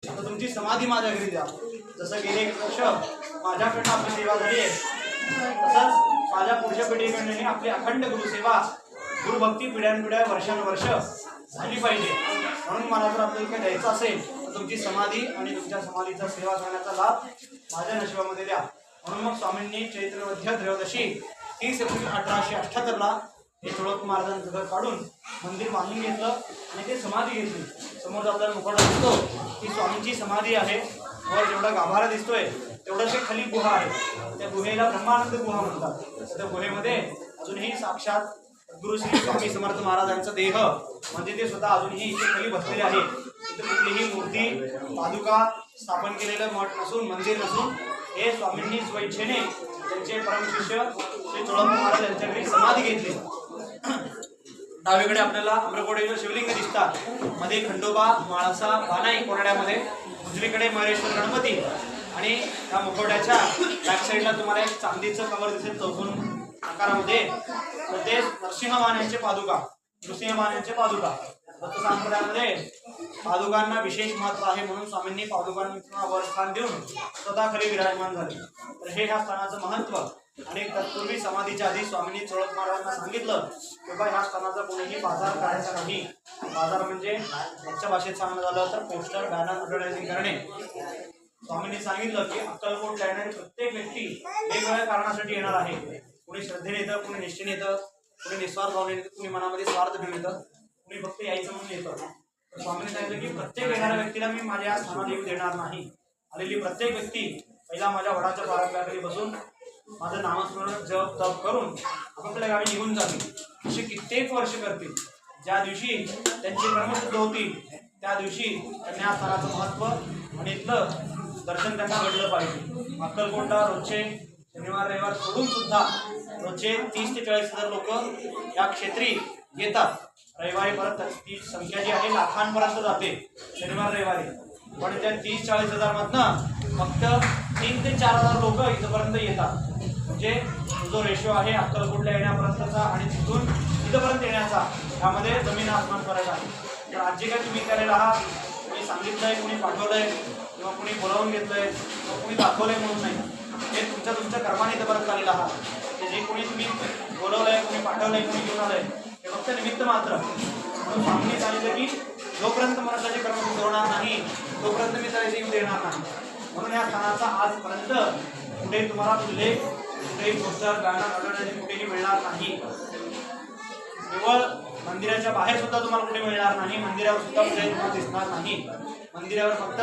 आता तुमची समाधी माझ्या घरी द्या। जसं गेले 1 वर्ष माझ्याकडनं आपली सेवा झाली आहे, तसंच माझ्या पुढच्या पिढीकडूनही आपली अखंड गुरुसेवा गुरुभक्ती पिढ्यानपिढ्या वर्षानुवर्ष झाली पाहिजे। म्हणून मला जर आपल्याला काही द्यायचं असेल तर तुमची समाधी आणि तुमच्या समाधीचा सेवा करण्याचा लाभ माझ्या नशिबामध्ये द्या। म्हणून मग स्वामींनी चैत्रवध्य त्रयोदशी 30 एप्रिल 1878 हे तुळक महाराजांचं घर काढून मंदिर बांधून घेतलं आणि ते समाधी घेतली। समोर आपल्याला मुखवटा दिसतो ती स्वामींची समाधी आहे। वर जेवढा गाभारा दिसतोय तेवढं ते खाली गुहा आहे, त्या गुहेला ब्रह्मानंद गुहा म्हणतात। त्या गुहेमध्ये अजूनही साक्षात गुरु श्री स्वामी समर्थ महाराजांचा देह म्हणजे ते स्वतः अजूनही इथे खाली बसलेले आहे। इथे कुठलीही मूर्ती पादुका स्थापन केलेलं मठ नसून मंदिर नसून हे स्वामींनी स्वइच्छेने त्यांचे परमशिष्य श्री तुळक महाराज यांच्या घरी समाधी घेतली। डावीकडे आपल्याला अम्रकोटेश्वर शिवलिंग दिसतात, मध्ये खंडोबा माळसा बानाई कोरड्यामध्ये, उजवीकडे महेश्वर गणपती आणि त्या मुखवट्याच्या बॅक साईडला तुम्हाला एक चांदीचं कवर दिसेल चौकोन आकारामध्ये, तर ते नरसिंहवान यांचे पादुका, नृसिंहवान यांचे पादुका। दत्त संप्रदायामध्ये पादुकांना विशेष महत्व आहे म्हणून स्वामींनी पादुकांना वर स्थान देऊन स्वतः खाली विराजमान झाले। तर हे ह्या स्थानाचं महत्व। आणि तत्पूर्वी समाधीच्या आधी स्वामींनी तुळक महाराजांना सांगितलं की बाबा ह्या स्थानाचा कोणीही बाजार करायचा नाही। बाजार म्हणजे आजच्या भाषेत सांगणं झालं तर पोस्टर बॅनर ॲडव्हर्टायझिंग करणे। स्वामींनी सांगितलं की अक्कलकोटला येणारी प्रत्येक व्यक्ती वेगवेगळ्या कारणासाठी येणार आहे। कुणी श्रद्धेने येतं, कुणी निष्ठेने येतं, कुणी निस्वार्थ भावने येतं, कुणी मनामध्ये स्वार्थ घेऊन येतं, कुणी फक्त यायचं म्हणून येतं। तर स्वामींनी सांगितलं की प्रत्येक येणाऱ्या व्यक्तीला मी माझ्या स्थानाला येऊ देणार नाही। आलेली प्रत्येक व्यक्ती पहिला माझ्या वडाच्या पारंब्याखाली बसून माझं नामस्मरण जप तप करून आपापल्या गावी निघून जातील। असे कित्येक वर्ष करतील। ज्या दिवशी त्यांची कर्मसिद्ध होतील त्या दिवशी त्यांना या स्थानाचं महत्व आणि इथलं दर्शन त्यांना घडलं पाहिजे। अक्कलकोटला रोजचे शनिवार रविवार सोडून सुद्धा रोजचे 30 ते 40 हजार लोक या क्षेत्री येतात। रविवारी परत ती संख्या जी आहे लाखांपर्यंत जाते शनिवार रविवारी, पण त्या 30-40 हजार मधनं फक्त 3 ते 4 हजार लोक इथपर्यंत येतात। म्हणजे जो रेशो आहे अक्कलकोटला येण्यापर्यंतचा आणि तिथून इथपर्यंत येण्याचा, त्यामध्ये जमीन आसमान फरक आहे। तर आज जे काय तुम्ही करायला आहात, कोणी सांगितलंय, कोणी पाठवलंय किंवा कोणी बोलावून घेतलंय किंवा कोणी दाखवलंय म्हणून नाही, हे तुमच्या कर्माने इथपर्यंत आलेलं आहात। ते जे कोणी तुम्ही बोलवलंय, कोणी पाठवलंय, कोणी घेऊन आलंय हे फक्त निमित्त मात्र। म्हणून स्वामींनी सांगितलं की जोपर्यंत मनुष्याचे कर्म सिद्ध होणार नाही तोपर्यंत मी त्याला येऊ देणार नाही। म्हणून या स्थानाचा आजपर्यंत कुठे तुम्हाला उल्लेख, कुठेही पोस्टर बॅनर ॲडव्हर्टायझिंग कुठेही मिळणार नाही। केवळ मंदिराच्या बाहेर सुद्धा तुम्हाला कुठे मिळणार नाही, मंदिरावर सुद्धा कुठे तुम्हाला दिसणार नाही। मंदिरावर फक्त